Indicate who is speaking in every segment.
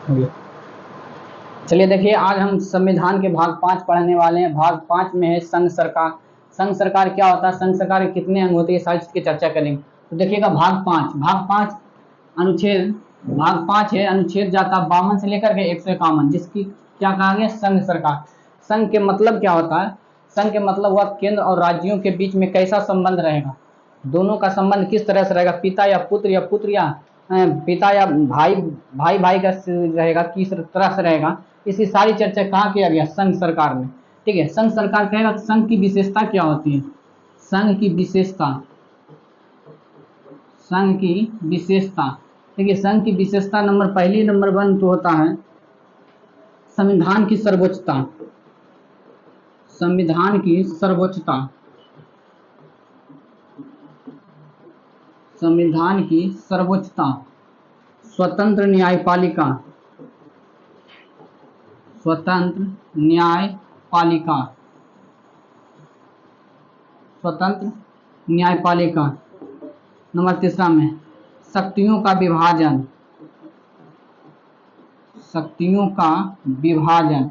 Speaker 1: हो गया। चलिए देखिए, आज हम संविधान के भाग 5 पढ़ने वाले हैं। भाग 5 में है संघ सरकार। संघ सरकार क्या होता है, संघ सरकार के कितने अंग होते हैं, सारी चीज की चर्चा करेंगे। तो देखिएगा भाग 5 अनुच्छेद भाग 5 है, अनुच्छेद जाता 52 से लेकर के 151, जिसकी क्या कहा गया, संघ सरकार। संघ के मतलब क्या होता है, संघ के मतलब हुआ केंद्र और राज्यों के बीच में कैसा संबंध रहेगा, दोनों का संबंध किस तरह से रहेगा, पिता या पुत्र या पिता या भाई भाई का रहेगा, किस तरह से रहेगा, इसकी सारी चर्चा कहाँ किया गया, संघ सरकार में। ठीक है, संघ सरकार कहेगा संघ की विशेषता क्या होती है, संघ की विशेषता, संघ की विशेषता। देखिए संघ की विशेषता पहली नंबर 1 तो होता है संविधान की सर्वोच्चता, संविधान की सर्वोच्चता, संविधान की सर्वोच्चता, स्वतंत्र न्यायपालिका, स्वतंत्र न्यायपालिका, स्वतंत्र न्यायपालिका। नंबर 3 में शक्तियों का विभाजन, शक्तियों का विभाजन,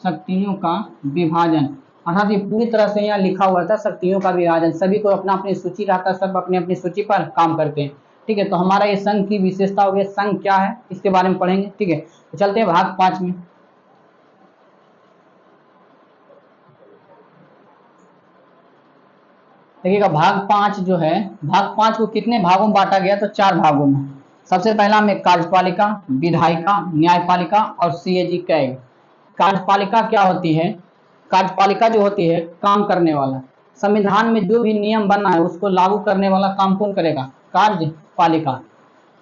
Speaker 1: शक्तियों का विभाजन। अर्थात ये पूरी तरह से यहाँ लिखा हुआ था शक्तियों का विभाजन, सभी को अपना अपनी सूची रहता है, सब अपनी अपनी सूची पर काम करते हैं। ठीक है, तो हमारा ये संघ की विशेषता हो गई, संघ क्या है इसके बारे में पढ़ेंगे। ठीक है, तो चलते हैं भाग 5 में। देखिएगा भाग 5 जो है, भाग 5 को कितने भागों में बांटा गया, तो 4 भागों में। सबसे पहला में कार्यपालिका, विधायिका, न्यायपालिका और सीएजी कैग। कार्यपालिका क्या होती है, कार्यपालिका जो होती है काम करने वाला, संविधान में जो भी नियम बना है उसको लागू करने वाला काम कौन करेगा, कार्यपालिका।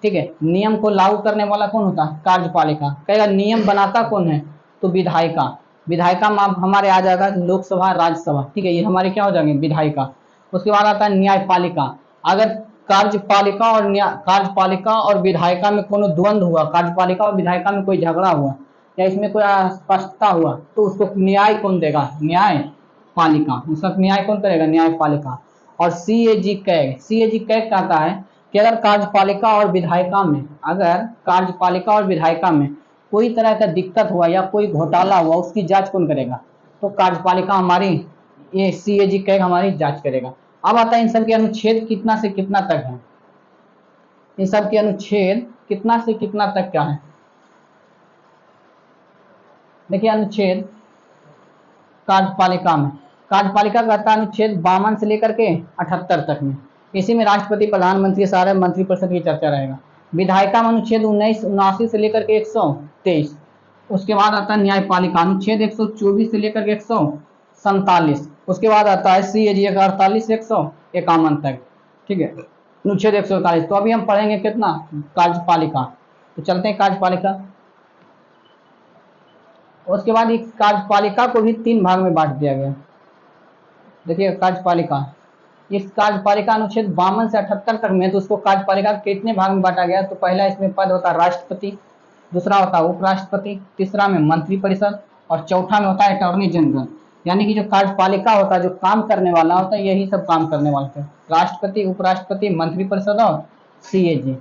Speaker 1: ठीक है, नियम को लागू करने वाला कौन होता है, कार्यपालिका। कहेगा नियम बनाता कौन है, तो विधायिका। विधायिका में हमारे आ जाएगा लोकसभा राज्यसभा। ठीक है, ये हमारे क्या हो जाएंगे, विधायिका। उसके बाद आता है न्यायपालिका। अगर कार्यपालिका और विधायिका में कोनो द्वंद्व हुआ, कार्यपालिका और विधायिका में कोई झगड़ा हुआ या इसमें कोई अस्पष्टता हुआ, तो उसको न्याय कौन देगा, न्यायपालिका। उसका न्याय कौन करेगा, न्यायपालिका। और सीएजी कैग, सीएजी कैग कहता है कि अगर कार्यपालिका और विधायिका में, अगर कार्यपालिका और विधायिका में कोई तरह का दिक्कत हुआ या कोई घोटाला हुआ, उसकी जांच कौन करेगा, तो कार्यपालिका हमारी, ये सीएजी कैग हमारी जांच करेगा। अब आता है इन सब के अनुच्छेद कितना से कितना तक है, इन सब के अनुच्छेद कितना से कितना तक क्या है। देखिए अनुच्छेद कार्यपालिका में, कार्यपालिका का आता है अनुच्छेद 52 से लेकर के 78 तक में। इसी में राष्ट्रपति, प्रधानमंत्री, सारे मंत्रिपरिषद की चर्चा रहेगा। विधायिका में अनुच्छेद 1979 से लेकर के 123। उसके बाद आता है न्यायपालिका, अनुच्छेद 124 से लेकर के 147। उसके बाद आता है सीएजी 48 से 151 तक। ठीक है, अनुच्छेद 141। तो अभी हम पढ़ेंगे कितना, कार्यपालिका। तो चलते हैं कार्यपालिका। उसके बाद एक कार्यपालिका को भी 3 भाग में बांट दिया गया। देखिए कार्यपालिका, इस कार्यपालिका अनुच्छेद 52 से 78 तक में, तो उसको कार्यपालिका कितने भाग में बांटा गया, तो पहला इसमें पद होता है राष्ट्रपति, दूसरा होता है उपराष्ट्रपति, तीसरा में मंत्रिपरिषद और चौथा में होता है अटॉर्नी जनरल। यानी कि जो कार्यपालिका होता है, जो काम करने वाला होता है, यही सब काम करने वाला है, राष्ट्रपति, उपराष्ट्रपति, मंत्रिपरिषद और सीएजी।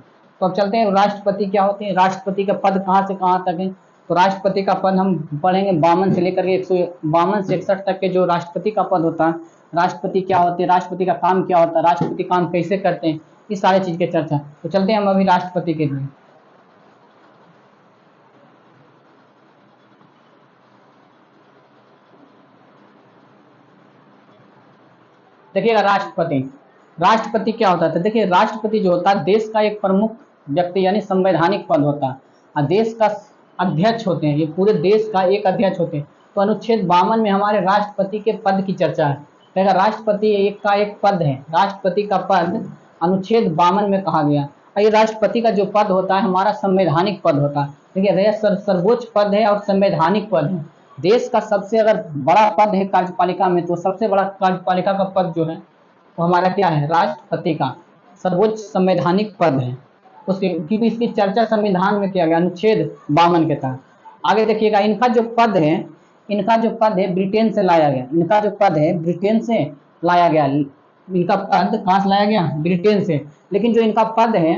Speaker 1: तो अब चलते हैं राष्ट्रपति क्या होते हैं, राष्ट्रपति का पद कहाँ से कहाँ तक है। तो राष्ट्रपति का पद हम पढ़ेंगे 52 से लेकर के 152 से 61 तक के जो राष्ट्रपति का पद होता है। राष्ट्रपति क्या होते हैं, राष्ट्रपति का काम क्या होता है, राष्ट्रपति काम कैसे करते हैं, इस सारे चीज की चर्चा। तो चलते हैं हम अभी राष्ट्रपति के लिए। देखिएगा राष्ट्रपति, राष्ट्रपति क्या होता है, देखिए राष्ट्रपति जो होता है देश का एक प्रमुख व्यक्ति यानी संवैधानिक पद होता है, और देश का अध्यक्ष होते हैं, ये पूरे देश का एक अध्यक्ष होते हैं। तो अनुच्छेद 52 में हमारे राष्ट्रपति के पद की चर्चा है। देखा राष्ट्रपति एक का एक पद है, राष्ट्रपति का पद अनुच्छेद 52 में कहा गया। और ये राष्ट्रपति का जो पद होता है हमारा संवैधानिक पद होता है। देखिए सर्वोच्च पद है और संवैधानिक पद है। देश का सबसे अगर बड़ा पद है कार्यपालिका में, तो सबसे बड़ा कार्यपालिका का पद जो है वो हमारा क्या है, राष्ट्रपति का सर्वोच्च संवैधानिक पद है। उसके क्योंकि इसकी चर्चा संविधान में किया गया अनुच्छेद 52 के तहत। आगे देखिएगा इनका जो पद है, इनका जो पद है ब्रिटेन से लाया गया, इनका जो पद है ब्रिटेन से लाया गया, इनका पद कहाँ से लाया गया, ब्रिटेन से। लेकिन जो इनका पद है,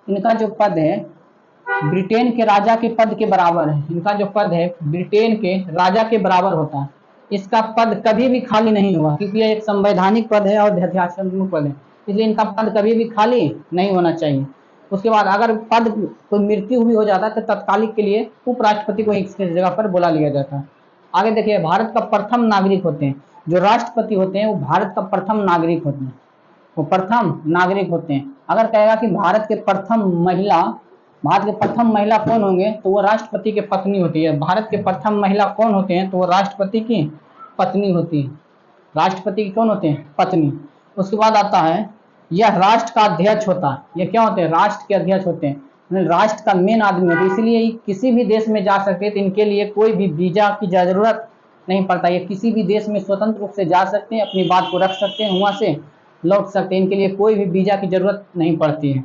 Speaker 1: इनका जो पद है ब्रिटेन के राजा के पद के बराबर है। इनका जो पद है ब्रिटेन के राजा के बराबर होता है। इसका पद कभी भी खाली नहीं हुआ, क्योंकि यह एक संवैधानिक पद है और ध्यानात्मक पद है, इसलिए इनका पद कभी भी खाली नहीं होना चाहिए। उसके बाद अगर पद कोई मृत्यु भी हो जाता है तो तत्कालिक के लिए उपराष्ट्रपति को इसकी जगह पर बुला लिया जाता है। आगे देखिए, भारत का प्रथम नागरिक होते हैं जो राष्ट्रपति होते हैं, वो भारत का प्रथम नागरिक होते हैं, वो प्रथम नागरिक होते हैं। अगर कहेगा कि भारत के प्रथम महिला कौन होंगे, तो वो राष्ट्रपति की पत्नी होती है। भारत के प्रथम महिला कौन होते हैं, तो वो राष्ट्रपति की पत्नी होती है। राष्ट्रपति की कौन होते हैं, पत्नी। उसके बाद आता है, यह राष्ट्र का अध्यक्ष होता है। ये क्या होते हैं, राष्ट्र के अध्यक्ष होते हैं, राष्ट्र का मेन आदमी होता है। इसलिए किसी भी देश में जा सकते हैं, तो इनके लिए कोई भी वीजा की जरूरत नहीं पड़ता। ये किसी भी देश में स्वतंत्र रूप से जा सकते हैं, अपनी बात को रख सकते हैं, वहां से लौट सकते हैं। इनके लिए कोई भी वीजा की जरूरत नहीं पड़ती है।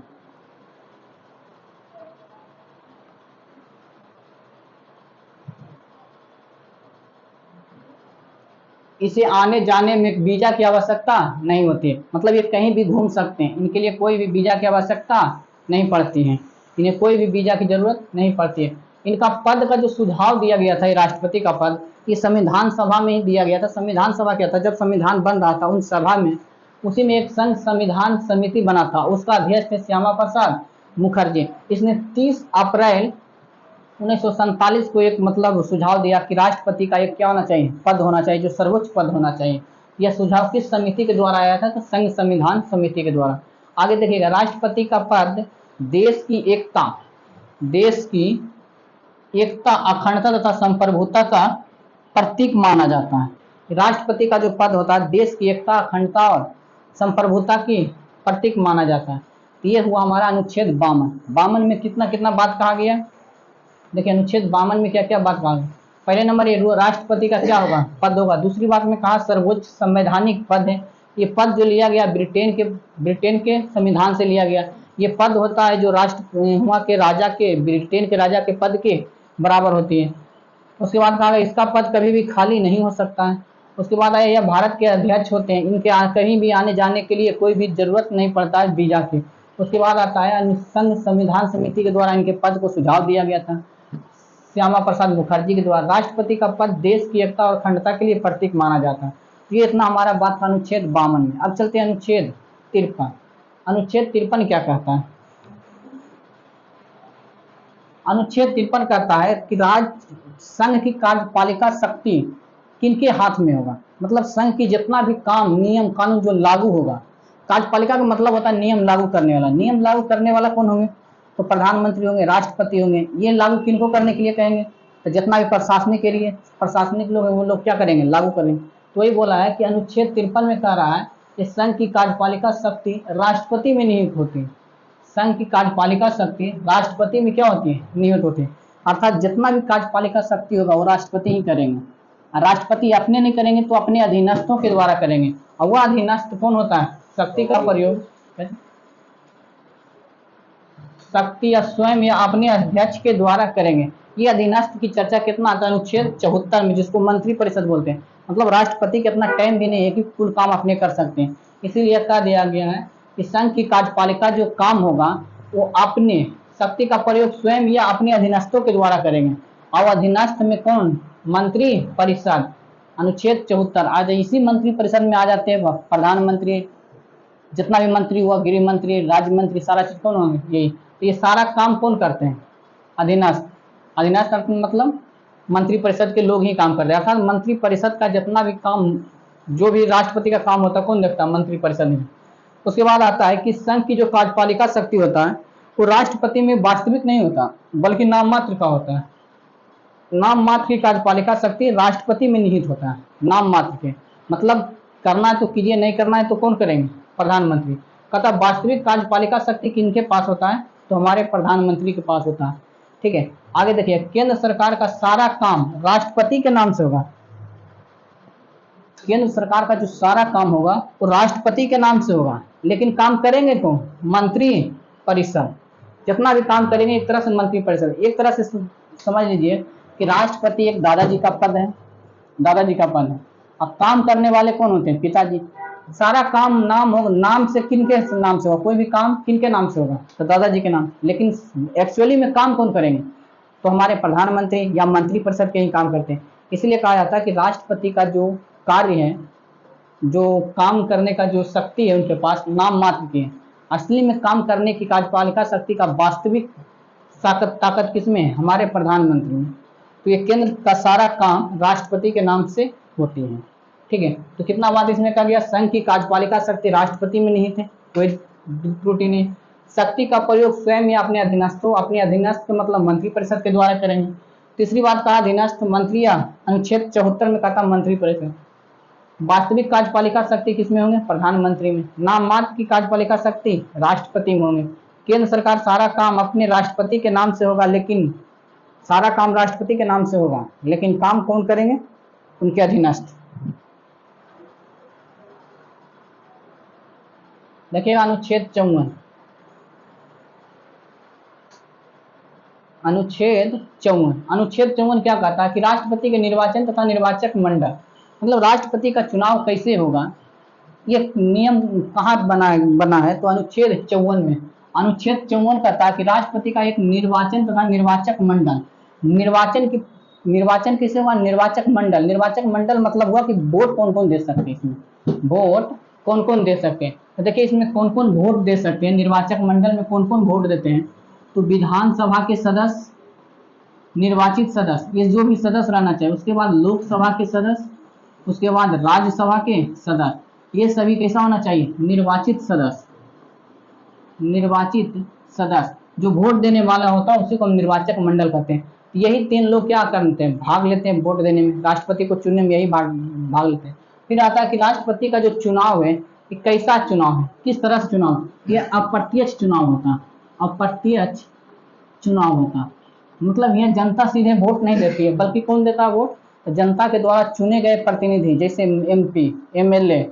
Speaker 1: इसे आने जाने में वीजा की आवश्यकता नहीं होती है, मतलब ये कहीं भी घूम सकते हैं, इनके लिए कोई भी वीजा की आवश्यकता नहीं पड़ती है, इन्हें कोई भी वीजा की जरूरत नहीं पड़ती है। इनका पद का जो सुझाव दिया गया था, ये राष्ट्रपति का पद, ये संविधान सभा में ही दिया गया था। संविधान सभा क्या था, जब संविधान बन रहा था उन सभा में, उसी में एक संघ संविधान समिति बना था, उसका अध्यक्ष थे श्यामा प्रसाद मुखर्जी। इसने 30 अप्रैल 1947 को एक मतलब सुझाव दिया कि राष्ट्रपति का एक क्या होना चाहिए, पद होना चाहिए, जो सर्वोच्च पद होना चाहिए। यह सुझाव किस समिति के द्वारा आया था, तो संघ संविधान समिति के द्वारा। आगे देखिएगा, राष्ट्रपति का पद देश की एकता, अखंडता तथा संप्रभुता का प्रतीक माना जाता है। राष्ट्रपति का जो पद होता है देश की एकता, अखंडता और संप्रभुता की प्रतीक माना जाता है। ये हुआ हमारा अनुच्छेद 52 में कितना कितना बात कहा गया। देखिए, अनुच्छेद 52 में क्या क्या बात कहा गया। पहले नंबर, ये राष्ट्रपति का क्या होगा, पद होगा। दूसरी बात में कहा सर्वोच्च संवैधानिक पद है। ये पद जो लिया गया ब्रिटेन के संविधान से लिया गया। ये पद होता है जो वहाँ के राजा के, ब्रिटेन के राजा के पद के बराबर होती है। उसके बाद कहा गया इसका पद कभी भी खाली नहीं हो सकता है। उसके बाद आया, यह भारत के अध्यक्ष होते हैं, इनके कहीं भी आने जाने के लिए कोई भी जरूरत नहीं पड़ता है वीजा की। उसके बाद आता है, संघ संविधान समिति के द्वारा इनके पद को सुझाव दिया गया था श्यामा प्रसाद मुखर्जी के द्वारा। राष्ट्रपति का पद देश की एकता और अखंडता के लिए प्रतीक माना जाता है। ये इतना हमारा बात था अनुच्छेद 52 में। अब चलते हैं अनुच्छेद 53। अनुच्छेद 53 क्या कहता है, अनुच्छेद 53 कहता है कि संघ की कार्यपालिका शक्ति किनके हाथ में होगा, मतलब संघ की जितना भी काम, नियम, कानून जो लागू होगा। कार्यपालिका का मतलब होता है नियम लागू करने वाला। नियम लागू करने वाला कौन होंगे, तो प्रधानमंत्री होंगे, राष्ट्रपति होंगे। ये लागू किनको करने के लिए कहेंगे, तो जितना भी प्रशासनिक लोग हैं वो लोग क्या करेंगे, लागू करेंगे। तो वही बोला है कि अनुच्छेद 53 में कह रहा है कि संघ की कार्यपालिका शक्ति राष्ट्रपति में निहित होती है। संघ की कार्यपालिका शक्ति राष्ट्रपति में क्या होती है, निहित होती है। अर्थात जितना भी कार्यपालिका शक्ति होगा वो राष्ट्रपति ही करेंगे। राष्ट्रपति अपने नहीं करेंगे तो अपने अधीनस्थों के द्वारा करेंगे। और वह अधीनस्थ कौन होता है, शक्ति का प्रयोग शक्ति या स्वयं या अपने अध्यक्ष के द्वारा करेंगे। ये अधीनस्थ की चर्चा कितना आता है, अनुच्छेद 74 में, जिसको मंत्री परिषद बोलते हैं। मतलब राष्ट्रपति के अपना टाइम भी नहीं है कि कुल काम अपने कर सकते हैं। इसीलिए कह दिया गया है कि संघ की कार्यपालिका जो काम होगा वो अपने शक्ति का प्रयोग स्वयं या अपने अधीनस्थों के द्वारा करेंगे। और अधीनस्थ में कौन, मंत्री परिषद। अनुच्छेद 74 आज इसी मंत्री परिषद में आ जाते हैं प्रधानमंत्री, जितना भी मंत्री हुआ, गृह मंत्री, राज्य मंत्री, सारा चीज कौन होंगे, यही। तो ये सारा काम कौन करते हैं, अधीनस्थ। अधीनस्थ मतलब मंत्री परिषद के लोग ही काम कर रहे हैं। अर्थात मंत्री परिषद का जितना भी काम, जो भी राष्ट्रपति का काम होता है, कौन देखता है, मंत्री परिषद में। उसके बाद आता है कि संघ की जो कार्यपालिका शक्ति होता है वो राष्ट्रपति में वास्तविक नहीं होता, बल्कि नाम मात्र का होता है। नाम मात्र की कार्यपालिका शक्ति राष्ट्रपति में निहित होता है, नाम मात्र के। मतलब करना है तो कीजिए, नहीं करना है तो कौन करेंगे, प्रधानमंत्री। कहता वास्तविक कार्यपालिका शक्ति किनके पास होता है, तो हमारे प्रधानमंत्री के पास होता है। ठीक है, आगे देखिए, केंद्र सरकार का सारा काम राष्ट्रपति के नाम से होगा। केंद्र सरकार का जो सारा काम होगा वो राष्ट्रपति के नाम से होगा, लेकिन काम करेंगे कौन, मंत्री परिषद। जितना भी काम करेंगे एक तरह से मंत्री परिषद। एक तरह से समझ लीजिए कि राष्ट्रपति एक दादाजी का पद है, दादाजी का पद है। अब काम करने वाले कौन होते हैं, पिताजी। सारा काम नाम होगा, नाम से किनके नाम से होगा, कोई भी काम किनके नाम से होगा, तो दादाजी के नाम। लेकिन एक्चुअली में काम कौन करेंगे, तो हमारे प्रधानमंत्री या मंत्रिपरिषद के ही काम करते हैं। इसलिए कहा जाता है कि राष्ट्रपति का जो कार्य है, जो काम करने का जो शक्ति है उनके पास, नाम मात्र की है। असली में काम करने की कार्यपालिका शक्ति का वास्तविक ताकत किसमें है, हमारे प्रधानमंत्री में। तो ये केंद्र का सारा काम राष्ट्रपति के नाम से होती है। ठीक है, तो कितना बात इसमें कहा गया, संघ की कार्यपालिका शक्ति राष्ट्रपति में नहीं थे, कोई त्रुटि नहीं। शक्ति का प्रयोग स्वयं या अपने अधीनस्थों, अपने अधीनस्थ मतलब मंत्रिपरिषद के द्वारा करेंगे। तीसरी बात कहा अधीनस्थ मंत्री या अनुच्छेद 74 में कहा था मंत्रिपरिषद। वास्तविक कार्यपालिका शक्ति किसमें होंगे, प्रधानमंत्री में। नाम मात्र की कार्यपालिका शक्ति राष्ट्रपति में होंगे। केंद्र सरकार सारा काम अपने राष्ट्रपति के नाम से होगा, लेकिन सारा काम राष्ट्रपति के नाम से होगा, लेकिन काम कौन करेंगे, उनके अधीनस्थ। देखिएगा अनुच्छेद 54, अनुच्छेद 54 क्या कहता है कि राष्ट्रपति के निर्वाचन तथा निर्वाचक मंडल, मतलब राष्ट्रपति का चुनाव कैसे होगा, ये नियम कहाँ बना है, तो अनुच्छेद 54 में। अनुच्छेद 54 कहता है कि राष्ट्रपति का एक निर्वाचन तथा निर्वाचक मंडल, निर्वाचन किसे हुआ, निर्वाचक मंडल। निर्वाचक मंडल मतलब हुआ कि वोट कौन कौन दे सकते हैं, इसमें वोट कौन कौन दे सकते हैं। तो देखिए इसमें कौन कौन वोट दे सकते हैं, निर्वाचक मंडल में कौन कौन वोट देते हैं, तो विधानसभा के सदस्य, निर्वाचित सदस्य, ये जो भी सदस्य रहना चाहिए, उसके बाद लोकसभा के सदस्य, उसके बाद राज्यसभा के सदस्य, ये सभी कैसा होना चाहिए, निर्वाचित सदस्य। निर्वाचित सदस्य जो वोट देने वाला होता है उसी को हम निर्वाचक मंडल कहते हैं। यही 3 लोग क्या करते हैं, भाग लेते हैं वोट देने में, राष्ट्रपति को चुनने में यही भाग लेते हैं। फिर आता है कि राष्ट्रपति का जो चुनाव है ये कैसा चुनाव है, किस तरह से चुनाव, ये अप्रत्यक्ष चुनाव होता, अप्रत्यक्ष चुनाव होता। मतलब यह जनता सीधे वोट नहीं देती है, बल्कि कौन देता है वोट, तो जनता के द्वारा चुने गए प्रतिनिधि, जैसे MP, MLA,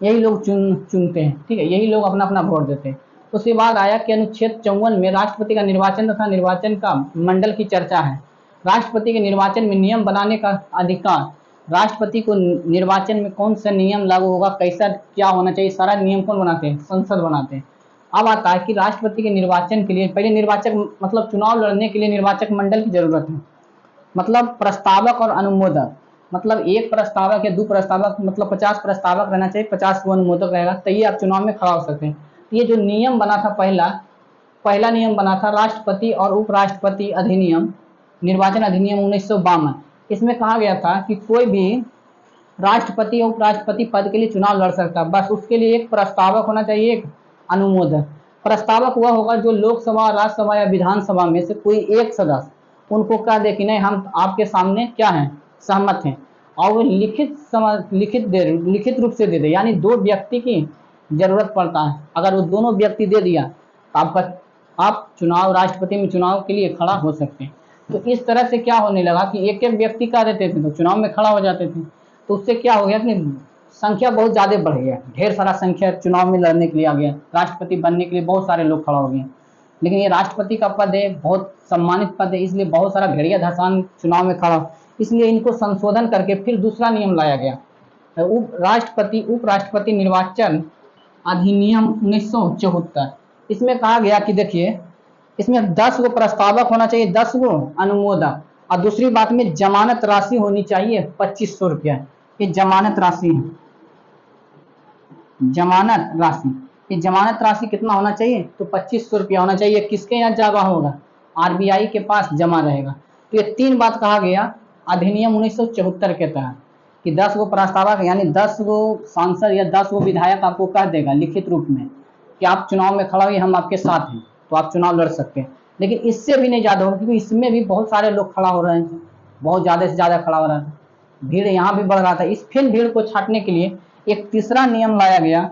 Speaker 1: यही लोग चुनते हैं। ठीक है, यही लोग अपना अपना वोट देते हैं। उसके बाद आया कि अनुच्छेद 54 में राष्ट्रपति का निर्वाचन तथा निर्वाचन का मंडल की चर्चा है। राष्ट्रपति के निर्वाचन में नियम बनाने का अधिकार, राष्ट्रपति को निर्वाचन में कौन सा नियम लागू होगा, कैसा क्या होना चाहिए, सारा नियम कौन बनाते हैं, संसद बनाते हैं। अब आता है कि राष्ट्रपति के निर्वाचन के लिए पहले निर्वाचक मतलब चुनाव लड़ने के लिए निर्वाचक मंडल की जरूरत है, मतलब प्रस्तावक और अनुमोदक, मतलब एक प्रस्तावक या 2 प्रस्तावक, मतलब 50 प्रस्तावक रहना चाहिए, 50 को अनुमोदक रहेगा, तभी आप चुनाव में खड़ा हो सकते हैं। ये जो नियम बना था पहला नियम बना था राष्ट्रपति और उपराष्ट्रपति अधिनियम, निर्वाचन अधिनियम 1952। इसमें कहा गया था कि कोई भी राष्ट्रपति और उपराष्ट्रपति पद के लिए चुनाव लड़ सकता है, बस उसके लिए एक प्रस्तावक होना चाहिए, एक अनुमोदक। प्रस्तावक वह होगा जो लोकसभा, राज्यसभा या विधानसभा में से कोई एक सदस्य उनको कह दे कि नहीं हम आपके सामने क्या हैं, सहमत हैं, और वो लिखित रूप से दे दे, यानी 2 व्यक्ति की जरूरत पड़ता है। अगर वो दोनों व्यक्ति दे दिया तो आप चुनाव, राष्ट्रपति में चुनाव के लिए खड़ा हो सकते हैं। तो इस तरह से क्या होने लगा कि एक एक व्यक्ति कह देते थे तो चुनाव में खड़ा हो जाते थे। तो उससे क्या हो गया कि संख्या बहुत ज्यादा बढ़ गया, ढेर सारा संख्या चुनाव में लड़ने के लिए आ गया, राष्ट्रपति बनने के लिए बहुत सारे लोग खड़ा हो गए। लेकिन ये राष्ट्रपति का पद है, बहुत सम्मानित पद है, इसलिए बहुत सारा भेड़िया धसान चुनाव में खड़ा, इसलिए इनको संशोधन करके फिर दूसरा नियम लाया गया, उपराष्ट्रपति निर्वाचन अधिनियम 1974। इसमें कहा गया कि देखिए इसमें 10 गो प्रस्तावक होना चाहिए, 10 गो अनुमोदक, और दूसरी बात में जमानत राशि होनी चाहिए 2500 रुपया। ये जमानत राशि है, जमानत राशि, ये जमानत राशि कितना होना चाहिए, तो 2500 रुपया होना चाहिए। किसके यहाँ जमा होगा, RBI के पास जमा रहेगा। तो ये 3 बात कहा गया अधिनियम 1974 के तहत कि 10 गो प्रस्तावक यानी 10 गो सांसद या 10 गो विधायक आपको कह देगा लिखित रूप में कि आप चुनाव में खड़ा हुए, हम आपके साथ हैं, तो आप चुनाव लड़ सकते हैं। लेकिन इससे भी नहीं ज्यादा होगा, क्योंकि इसमें भी बहुत सारे लोग खड़ा हो रहे हैं, बहुत ज्यादा से ज्यादा खड़ा हो रहा है, भीड़ यहाँ भी बढ़ रहा था। इस फिर भीड़ को छाटने के लिए एक तीसरा नियम लाया गया,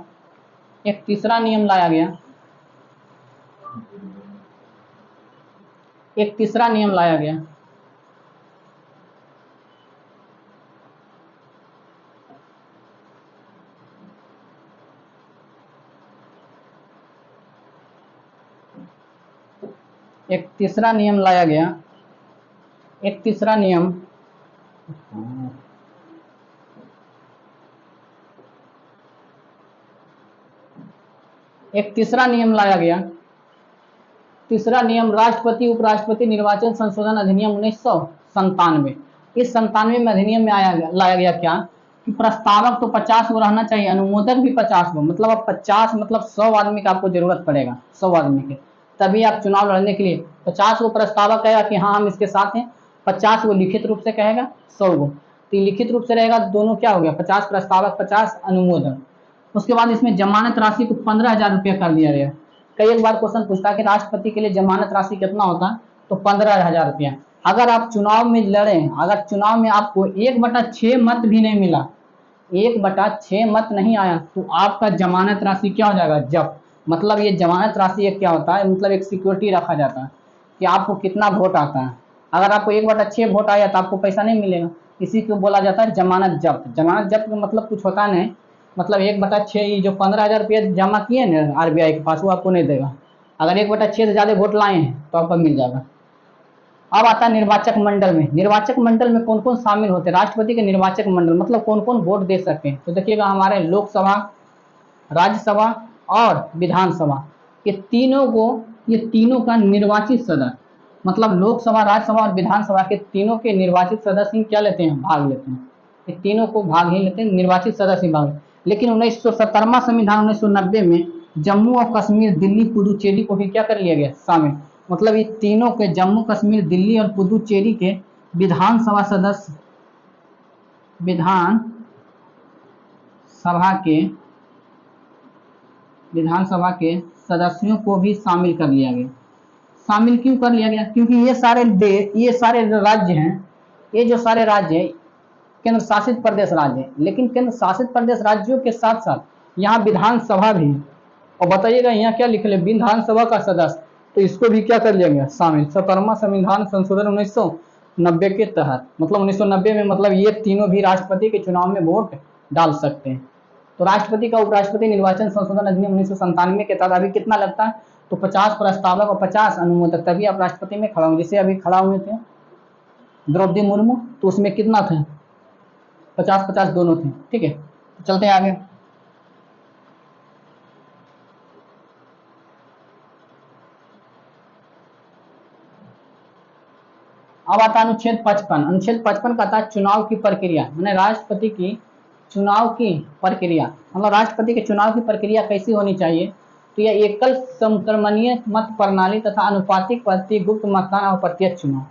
Speaker 1: एक तीसरा नियम लाया गया, एक तीसरा नियम लाया गया। एक तीसरा नियम लाया गया, एक तीसरा नियम, एक तीसरा नियम लाया गया। तीसरा नियम राष्ट्रपति उपराष्ट्रपति निर्वाचन संशोधन अधिनियम 1997। इस 97 में अधिनियम में लाया गया क्या कि प्रस्तावक तो 50 गो रहना चाहिए, अनुमोदक भी 50 गो, मतलब अब 50 मतलब 100 आदमी का आपको जरूरत पड़ेगा, 100 आदमी के, तभी आप चुनाव लड़ने के लिए 50 गो प्रस्तावक कहेगा कि हाँ हम इसके साथ हैं, 50 गो लिखित रूप से कहेगा, 100 गो तो लिखित रूप से रहेगा, दोनों क्या हो गया 50 प्रस्तावक 50 अनुमोदक। उसके बाद इसमें जमानत राशि को 15,000 रुपया कर दिया गया। कई एक बार क्वेश्चन पूछता है कि राष्ट्रपति के लिए जमानत राशि कितना होता, तो 15,000 रुपया। अगर आप चुनाव में लड़े, अगर चुनाव में आपको 1/6 मत भी नहीं मिला, 1/6 मत नहीं आया, तो आपका जमानत राशि क्या हो जाएगा, जब्त। मतलब ये जमानत राशि एक क्या होता है, मतलब एक सिक्योरिटी रखा जाता है कि आपको कितना वोट आता है। अगर आपको 1/6 वोट आया तो आपको पैसा नहीं मिलेगा, इसी को बोला जाता है जमानत जब्त। जमानत जब्त का मतलब कुछ होता नहीं, मतलब 1/6 जो 15,000 रुपया जमा किए ना आरबीआई के पास, वो आपको नहीं देगा। अगर 1/6 से ज्यादा वोट लाए हैं तो आपको मिल जाएगा। अब आता है निर्वाचक मंडल में। निर्वाचक मंडल में कौन कौन शामिल होते हैं, राष्ट्रपति के निर्वाचक मंडल मतलब कौन कौन वोट दे सकते हैं, तो देखिएगा हमारे लोकसभा, राज्यसभा और विधानसभा, ये तीनों का निर्वाचित सदस्य, मतलब लोकसभा, राज्यसभा और विधानसभा के तीनों के निर्वाचित सदस्य क्या लेते हैं, भाग लेते हैं। ये तीनों को भाग ही लेते हैं, निर्वाचित सदस्य भाग। लेकिन 1970वां संविधान 1990 में जम्मू और कश्मीर, दिल्ली, पुदुचेरी को भी क्या कर लिया गया, शामिल। मतलब ये तीनों के, जम्मू कश्मीर, दिल्ली और पुदुचेरी के विधानसभा सदस्य, विधानसभा के सदस्यों को भी शामिल कर लिया गया। शामिल क्यों कर लिया गया, क्योंकि ये सारे राज्य हैं, ये जो सारे राज्य हैं केंद्र शासित प्रदेश राज्य है, लेकिन केंद्र शासित प्रदेश राज्यों के साथ साथ यहाँ विधानसभा भी है। और बताइएगा यहाँ क्या लिख ले, विधानसभा का सदस्य, तो इसको भी क्या कर लिया गया, शामिल। 70वां संविधान संशोधन 1990 के तहत, मतलब 1990 में, मतलब ये तीनों भी राष्ट्रपति के चुनाव में वोट डाल सकते हैं। तो राष्ट्रपति का उपराष्ट्रपति निर्वाचन संशोधन अधिनियम 1997 के तहत अभी कितना लगता है, तो 50 प्रस्तावक और 50 अनुमोदक, तभी आप राष्ट्रपति में खड़ा होंगे। जैसे अभी खड़ा हुए थे द्रौपदी मुर्मू, तो उसमें कितना थे, 50-50 दोनों थे। ठीक है, तो चलते हैं आगे। अब आता अनुच्छेद 55। अनुच्छेद 55 कहता है चुनाव की प्रक्रिया, मैंने राष्ट्रपति की चुनाव की प्रक्रिया, मतलब राष्ट्रपति के चुनाव की प्रक्रिया कैसी होनी चाहिए, तो यह एकल संक्रमणीय मत प्रणाली तथा अनुपातिक पद्धति, गुप्त मतदान और प्रत्यक्ष चुनाव।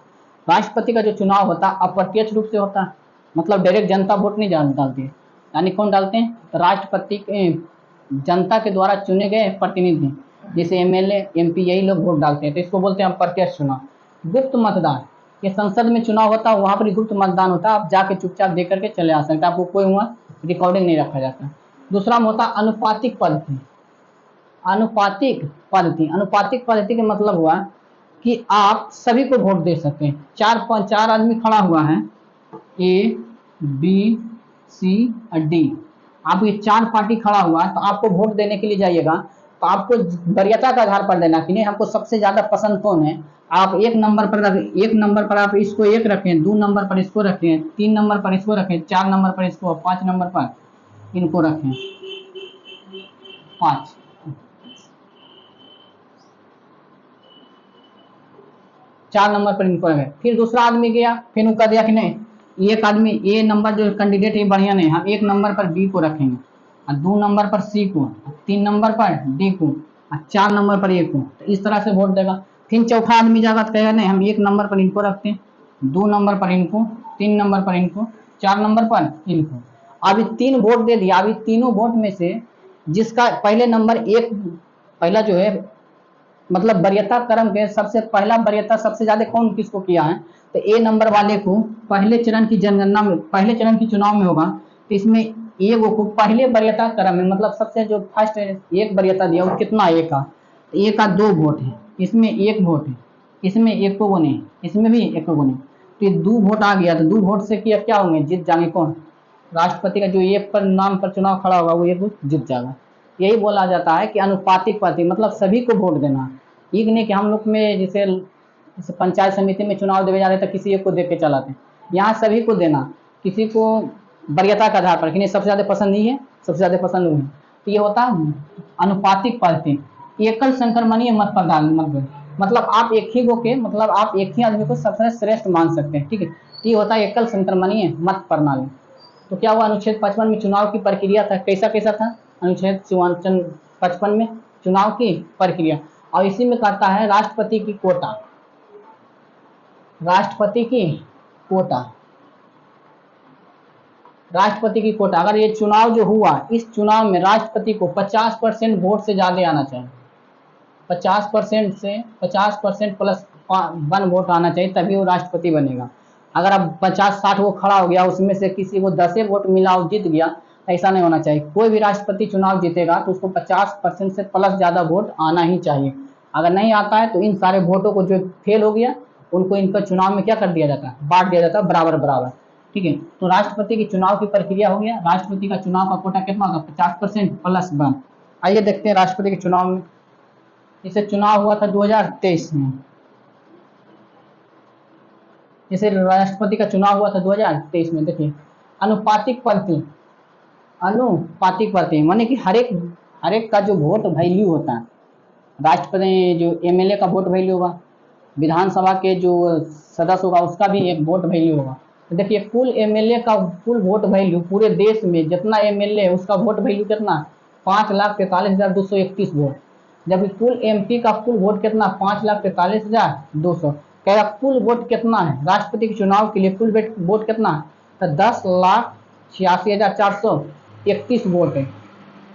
Speaker 1: राष्ट्रपति का जो चुनाव होता है अप्रत्यक्ष रूप से होता है, मतलब डायरेक्ट जनता वोट नहीं डालती है। यानी कौन डालते हैं, तो राष्ट्रपति के जनता के द्वारा चुने गए प्रतिनिधि, जैसे एमएलए, एमपी, यही लोग वोट डालते हैं, तो इसको बोलते हैं प्रत्यक्ष चुनाव। गुप्त मतदान, ये संसद में चुनाव होता है, वहां पर गुप्त मतदान होता है, आप जाके चुपचाप देख करके चले आ सकते हैं, आपको कोई वहाँ रिकॉर्डिंग नहीं रखा जाता। दूसरा में होता है अनुपातिक पद्धति। अनुपातिक पद्धति का मतलब हुआ कि आप सभी को वोट दे सकते हैं। चार आदमी खड़ा हुआ है, ए, बी, सी और डी, आप ये 4 पार्टी खड़ा हुआ है, तो आपको वोट देने के लिए जाइएगा, तो आपको वरीयता के आधार पर देना कि नहीं हमको सबसे ज्यादा पसंद कौन है। आप एक नंबर पर आप इसको 1 रखें, 2 नंबर पर इसको रखें, 3 नंबर पर इसको रखें, 4 नंबर पर इसको, 5 नंबर पर इनको रखें, 5। 4 नंबर पर इनको रखें। फिर दूसरा आदमी गया, फिर उनका दिया कि नहीं एक आदमी ए नंबर जो कैंडिडेट है बढ़िया नहीं, हम 1 नंबर पर बी को रखेंगे, और 2 नंबर पर सी को, 3 नंबर पर डी को, और 4 नंबर पर ए को, तो इस तरह से वोट देगा। फिर चौथा आदमी जाएगा तो कहेगा नहीं हम 1 नंबर पर इनको रखते हैं, 2 नंबर पर इनको, 3 नंबर पर इनको, 4 नंबर पर इनको। अभी 3 वोट दे दिया, अभी तीनों वोट में से जिसका पहले नंबर 1, पहला जो है मतलब वरीयता क्रम के सबसे पहला वरीयता सबसे ज्यादा कौन किसको किया है, तो ए नंबर वाले को पहले चरण की जनगणना में, पहले चरण की चुनाव में होगा, तो इसमें ए को पहले वरीयता क्रम में, मतलब सबसे जो फर्स्ट एक वरीयता दिया वो कितना, ए का, तो ए का 2 वोट है, इसमें 1 वोट है, इसमें 1 को नहीं, इसमें भी 1 को नहीं, तो ये 2 वोट आ गया। तो 2 वोट से क्या होंगे, जीत जाएंगे कौन, राष्ट्रपति का जो एक पर नाम पर चुनाव खड़ा होगा वो एक जीत जाएगा। यही बोला जाता है कि अनुपातिक पद्धति, मतलब सभी को वोट देना। ये नहीं कि हम लोग में जैसे पंचायत समिति में चुनाव देवे जा रहे थे किसी एक को देख के चलाते, यहाँ सभी को देना, किसी को वरीयता के आधार पर कि नहीं सबसे ज्यादा पसंद नहीं है, सबसे ज्यादा पसंद नहीं है, तो ये होता है अनुपातिक पद्धति। एकल संक्रमणीय मत प्रदान मतलब आप एक ही को के मतलब आप एक ही आदमी को सबसे श्रेष्ठ मान सकते हैं, ठीक है। तो ये होता है एकल संक्रमणीय मत प्रणाली। तो क्या हुआ, अनुच्छेद 55 में चुनाव की प्रक्रिया था, कैसा कैसा था अनुच्छेद 55 में चुनाव की प्रक्रिया। और इसी में कहता है राष्ट्रपति की कोटा, राष्ट्रपति की कोटा, राष्ट्रपति की कोटा। अगर ये चुनाव जो हुआ, इस चुनाव में राष्ट्रपति को 50% वोट से ज्यादा आना चाहिए, 50% से 50% प्लस 1 वोट आना चाहिए, तभी वो राष्ट्रपति बनेगा। अगर अब 50-60 वो खड़ा हो गया, उसमें से किसी को 10 वोट मिला और जीत गया, ऐसा नहीं होना चाहिए। कोई भी राष्ट्रपति चुनाव जीतेगा तो उसको 50% से प्लस ज्यादा वोट आना ही चाहिए। अगर नहीं आता है तो इन सारे वोटों को जो फेल हो गया उनको इनका चुनाव में क्या कर दिया जाता है, बांट दिया जाता है बराबर बराबर, ठीक है। तो राष्ट्रपति की चुनाव की प्रक्रिया हो गया। राष्ट्रपति का चुनाव का कोटा कितना होगा, 50% प्लस 1। आइए देखते हैं राष्ट्रपति के चुनाव में। इसे चुनाव हुआ था 2023 में, जैसे राष्ट्रपति का चुनाव हुआ था 2023 में। देखिए अनुपातिक पद्धति, अनुपातिक पद्धति माने कि हर एक का जो वोट वैल्यू होता है, राष्ट्रपति जो एमएलए का वोट वैल्यू होगा, विधानसभा के जो सदस्य होगा उसका भी एक वोट वैल्यू होगा। तो देखिए कुल एमएलए का कुल वोट वैल्यू पूरे देश में जितना एमएलए है उसका वोट वैल्यू कितना, 5,43,231 वोट। जबकि कुल एमपी का कुल वोट कितना, 5,43,200। क्या कुल वोट कितना है राष्ट्रपति के चुनाव के लिए, कुल वोट कितना, तो 10,86,431 वोट है।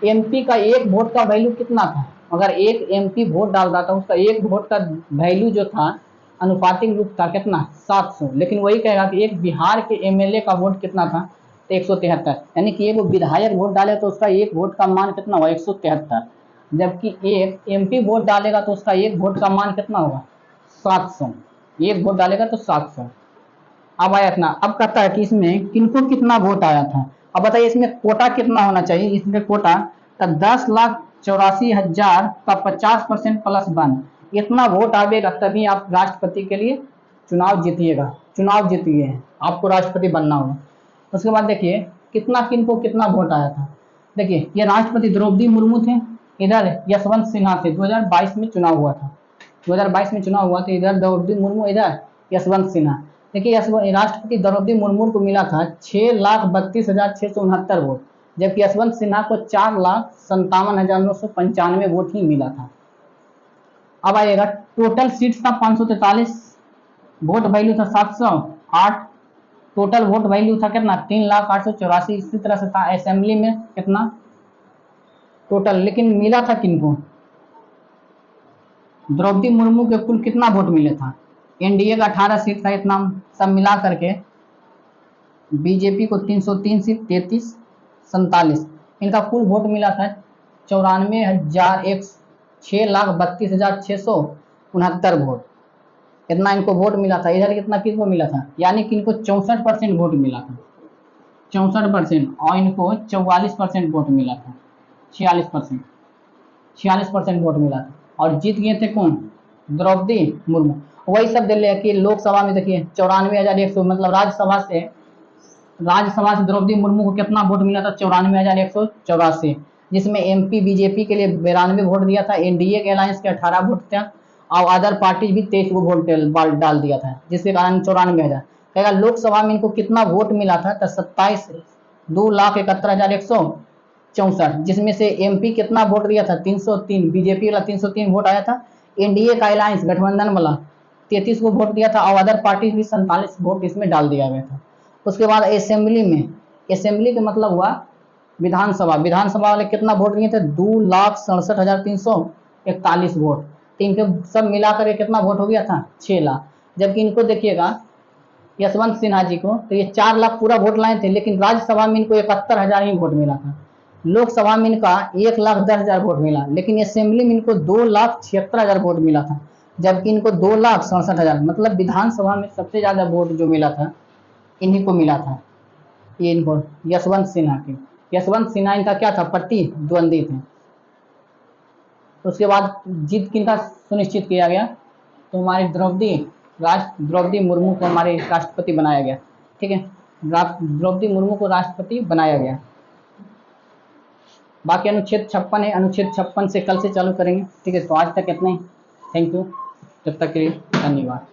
Speaker 1: एमपी का एक वोट का वैल्यू कितना था, अगर एक एमपी वोट डालता था उसका एक वोट का वैल्यू जो था अनुपातिक रूप था कितना, 700। लेकिन वही कहेगा कि एक बिहार के एमएलए का वोट कितना था, 173। यानी कि एक विधायक वोट डाले तो उसका एक वोट का मान कितना हुआ, 173। जबकि एक एमपी वोट डालेगा तो उसका एक वोट का मान कितना होगा, 700। एक वोट डालेगा तो 700। अब आया इतना, अब कहता है कि इसमें किनको कितना वोट आया था। अब बताइए इसमें कोटा कितना होना चाहिए, इसमें कोटा का 10,84,000 का 50% प्लस 1, इतना वोट आवेगा तभी आप राष्ट्रपति के लिए चुनाव जीतिएगा, चुनाव जीतिए, आपको राष्ट्रपति बनना होगा। उसके बाद देखिए कितना किनको कितना वोट आया था। देखिए ये राष्ट्रपति द्रौपदी मुर्मू थे, इधर यशवंत सिन्हा थे। 2022 में चुनाव हुआ था, 2022 में चुनाव हुआ था, इधर द्रौपदी मुर्मू, इधर यशवंत सिन्हा। देखिए राष्ट्रपति द्रौपदी मुर्मू को मिला था 6,32,669 वोट, जबकि यशवंत सिन्हा को 4,57,995 वोट ही मिला था। अब आएगा टोटल सीट्स था 543, वोट वैल्यू था 708, टोटल वोट वैल्यू था कितना, 3,08,84। इसी तरह से था असेंबली में कितना टोटल, लेकिन मिला था किनको, द्रौपदी मुर्मू के कुल कितना वोट मिले था, एनडीए का 18 सीट था, इतना सब मिला करके बीजेपी को 303 सीट, 33 47, इनका कुल वोट मिला था 6,32,669 वोट, इतना इनको वोट मिला था। इधर कितना किसको मिला था, यानी कि इनको 64% वोट मिला था, 64%, और इनको 44% वोट मिला था, 46% वोट मिला था। और जीत गए थे कौन, द्रौपदी मुर्मू। वही सब दे लिया कि लोकसभा में देखिए 94,100, मतलब राज्यसभा से द्रौपदी मुर्मू को कितना वोट मिला था, 94,184, जिसमें एमपी बीजेपी के लिए 92 वोट दिया था, एनडीए के अलायंस के 18 वोट था, और अदर पार्टी भी 23 वोट डाल दिया था, जिसके कारण 94,000। कहेगा लोकसभा में इनको कितना वोट मिला था, तो 2,71,164, जिसमें से एमपी कितना वोट दिया था, 303, बीजेपी वाला 303 वोट आया था, एनडीए का अलायंस गठबंधन वाला 33 को वोट दिया था, और अदर पार्टी भी 47 वोट इसमें डाल दिया गया था। उसके बाद असेंबली में, असेंबली का मतलब हुआ विधानसभा, विधानसभा वाले कितना वोट दिए थे, 2,67,341 वोट। तो इनके सब मिलाकर कितना वोट हो गया था, 6 लाख। जबकि इनको देखिएगा यशवंत सिन्हा जी को तो ये 4 लाख पूरा वोट लाए थे, लेकिन राज्यसभा में इनको 71,000 ही वोट मिला था, लोकसभा में इनका 1,10,000 वोट मिला, लेकिन असेंबली में इनको 2,76,000 वोट मिला था, जबकि इनको 2,67,000, मतलब विधानसभा में सबसे ज्यादा वोट जो मिला था इन्हीं को मिला था, ये इनको यशवंत सिन्हा के। यशवंत सिन्हा इनका क्या था, प्रतिद्वंदी थे। उसके बाद जीत किनका सुनिश्चित किया गया, तो हमारी द्रौपदी मुर्मू को हमारे राष्ट्रपति बनाया गया, ठीक है, द्रौपदी मुर्मू को राष्ट्रपति बनाया गया। बाकी अनुच्छेद 56 है, अनुच्छेद 56 से कल से चालू करेंगे। ठीक है, तो आज तक इतना ही। थैंक यू, जब तक के लिए धन्यवाद।